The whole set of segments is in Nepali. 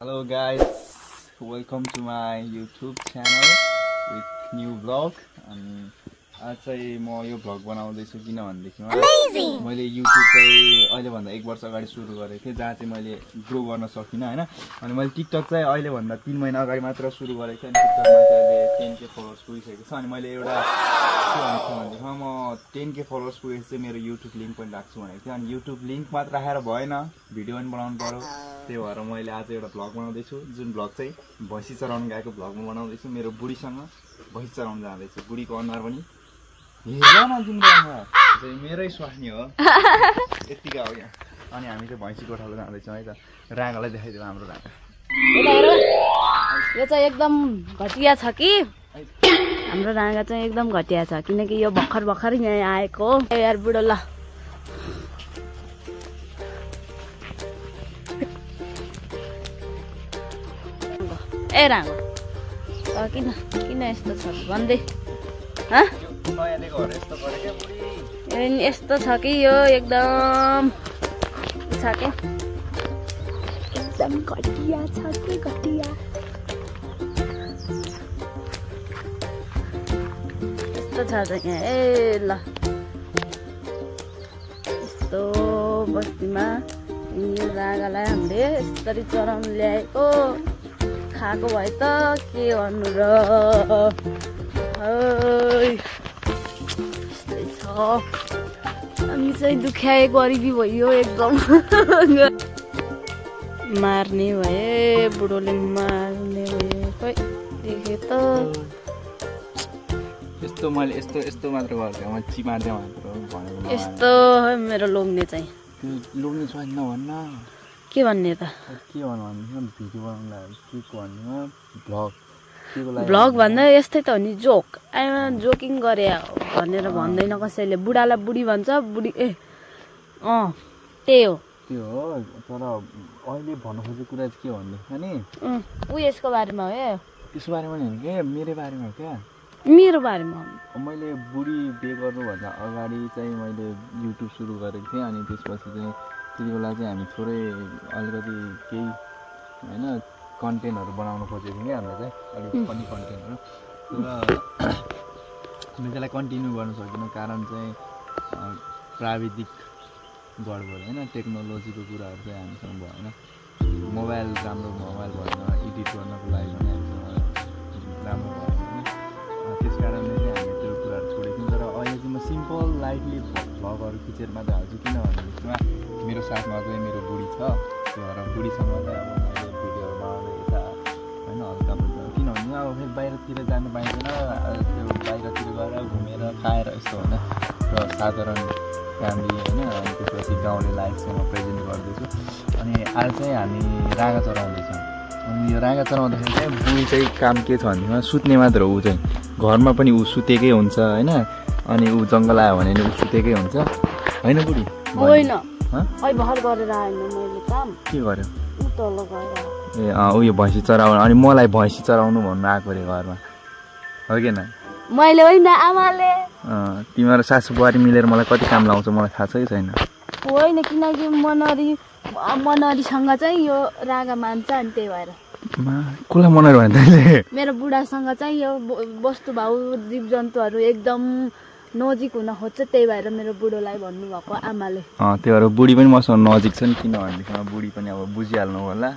Hello guys, welcome to my YouTube channel with new vlog. And आज चाहिँ म यो भ्लग बनाउँदैछु किनभनेदेखिमा मैले YouTube चाहिँ अहिले भन्दा 1 वर्ष अगाडि सुरु गरेको थिएँ जहाँ चाहिँ मैले ग्रो गर्न सकिनँ हैन। अनि मैले TikTok चाहिँ अहिले भन्दा 3 महिना अगाडि मात्र सुरु गरेको थिएँ अनि TikTokमा चाहिँ 10k फलोवर्स पुगिसकेको छ। अनि मैले एउटा के भन्छु भन्देखिमा म 10k फलोवर्स पुगेपछि चाहिँ मेरो YouTube लिंक पनि राख्छु भनेको थिएँ। अनि YouTube लिंक मात्र राखेर भएन, भिडियो पनि बनाउनु पर्यो। त्यही भएर मैले आज एउटा भ्लग बनाउँदैछु, जुन भ्लग चाहिँ भैँसी चराउन गएको भ्लगमा बनाउँदैछु। मेरो बुढीसँग भैँसी चराउन जाँदैछु। बुढीको अनुहार पनि हेर्न न तिम्रो अनुहार चाहिँ मेरै स्वास्नी हो यतिका हो यहाँ। अनि हामी चाहिँ भैँसी गोठालो जाँदैछौँ है त। रागालाई देखाइदियो हाम्रो रागा। यो चाहिँ एकदम घटिया छ कि हाम्रो रागा चाहिँ एकदम घटिया छ किनकि यो भर्खर यहाँ आएको यार बुढो। ल ए रागा किन किन यस्तो छ भन्दै यस्तो छ कि यो एकदम घटिया छ कि घटिया यस्तो छ यहाँ। ए ल यस्तो बस्तीमा यो रागालाई हामीले यसरी चराउनु ल्याएको खाएको भए त के गर्नु र। यस्तै छ हामी चाहिँ दुख्याए गरिबी भयो एकदम। मार्ने भए बुढोले मार्ने भए खै देखे त यस्तो मैले यस्तो मात्र गर्छु म चिमार्दै मात्र भनेको यस्तो मेरो लोग्ने चाहिँ लोग्ने छैन नभन्न के भन्ने त के भन्नु भिडियो बनाउनलाई के भन्नु भ्लग भन्दा यस्तै त हो नि जोक आइमा जोकिङ गरे भनेर भन्दैन कसैले। बुढालाई बुढी भन्छ बुढी ए त्यही हो त्यो हो। तर अहिले भन्नु खोजेको कुरा चाहिँ के भन्दैछ नि ऊ यसको बारेमा हो ए त्यसको बारेमा नि होइन क्या मेरो बारेमा हो क्या मेरो बारेमा। मैले बुढी बिहे गर्नुभन्दा अगाडि चाहिँ मैले युट्युब सुरु गरेको थिएँ। अनि त्यसपछि चाहिँ त्यति बेला चाहिँ हामी थोरै अलिकति केही होइन कन्टेन्टहरू बनाउनु खोजेको थियौँ क्या हामीले चाहिँ अलिक फनी कन्टेन्टहरू। तर हामीले त्यसलाई कन्टिन्यू गर्न सकेनौँ कारण चाहिँ प्राविधिक गडबड होइन टेक्नोलोजीको कुराहरू चाहिँ हामीसँग भएन। मोबाइल राम्रो मोबाइल भएन, एडिट गर्नको लागि पनि हामीसँग राम्रो भएन होइन। त्यस कारणले चाहिँ हामीले त्यो कुराहरू छोडेको थियौँ। तर अहिले चाहिँ म सिम्पल लाइटली भ्लगहरू खिचेर मात्रै हाल्छु किनभनेदेखिमा मेरो साथमा चाहिँ मेरो बुढी छ। त्यो भएर बुढीसँग चाहिँ अब मैले भिडियोहरू बनाउँदै यता होइन हल्का फुल्का किनभने अब फेरि बाहिरतिर जानु पाइँदैन। त्यो बाहिरतिर गएर घुमेर खाएर यस्तो होइन र साधारण फ्यामिली होइन। अनि त्यसपछि गाउँले लाइफसँग प्रेजेन्ट गर्दैछु। अनि आज चाहिँ हामी रागा चराउँदैछौँ। अनि यो रागा चराउँदाखेरि चाहिँ बुढी चाहिँ काम के छ भनेदेखिमा सुत्ने मात्र हो। ऊ चाहिँ घरमा पनि ऊ सुतेकै हुन्छ होइन। अनि ऊ जङ्गल आयो भने ऊ सुतेकै हुन्छ होइन बुढी होइन भर गरेर आएन मैले काम के गर्यो तल गएर ए उयो भैँसी चराउनु। अनि मलाई भैँसी चराउनु भन्नु आएको अरे घरमा हो कि न मैले होइन आमाले। तिम्रो सासू बुहारी मिलेर मलाई कति काम लाउँछ मलाई थाहा छ कि छैन। होइन किनकि मनरीसँग चाहिँ यो रागा मान्छ अनि त्यही भएर कसलाई मनरी भने तैँले मेरो बुढासँग चाहिँ यो वस्तु भाउ जीव जन्तुहरू एकदम नजिक हुन खोज्छ त्यही भएर मेरो बुढोलाई भन्नुभएको आमाले। त्यही भएर बुढी पनि मसँग नजिक छ नि किनभनेदेखिमा बुढी पनि अब बुझिहाल्नु होला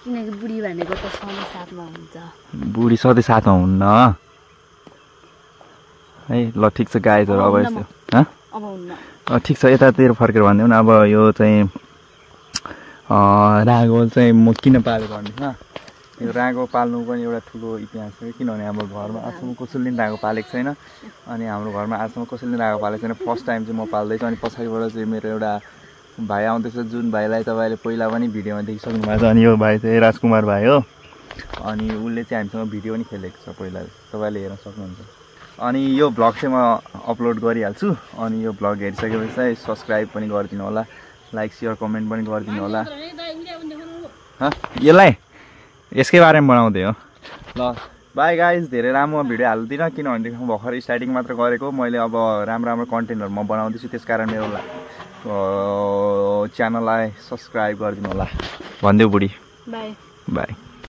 किनकि बुढी भनेको त सधैँ साथमा हुन्छ। बुढी सधैँ साथमा हुन्न है। ल ठिक छ गाईहरू अब यस्तो ठिक छ यतातिर फर्केर भनिदिउँ न। अब यो चाहिँ रागोल चाहिँ म किन पालेको भनेदेखिमा यो रागो पाल्नु पनि एउटा ठुलो इतिहास छ किनभने हाम्रो घरमा आजसम्म कसैले पनि रागो पालेको छैन। अनि हाम्रो घरमा आजसम्म कसैले रागो पालेको छैन। फर्स्ट टाइम चाहिँ म पाल्दैछु। अनि पछाडिबाट चाहिँ मेरो एउटा भाइ आउँदैछ जुन भाइलाई तपाईँले पहिला पनि भिडियोमा देखिसक्नु भएको छ। अनि यो भाइ चाहिँ राजकुमार भाइ हो। अनि उसले चाहिँ हामीसँग भिडियो पनि खेलेको छ पहिला तपाईँले हेर्न सक्नुहुन्छ। अनि यो भ्लग चाहिँ म अपलोड गरिहाल्छु। अनि यो भ्लग हेरिसकेपछि चाहिँ सब्सक्राइब पनि गरिदिनु होला, लाइक सेयर कमेन्ट पनि गरिदिनु होला। यसलाई यसकै बारेमा बनाउँदै हो। ल बाई गाइज। धेरै राम्रो भिडियो हाल्दिनँ किनभनेदेखि भर्खर स्टार्टिङ मात्र गरेको मैले। अब राम्रो कन्टेन्टहरू म बनाउँदैछु त्यस कारण मेरो च्यानललाई सब्सक्राइब गरिदिनु होला भन्दियो बुढी। By by.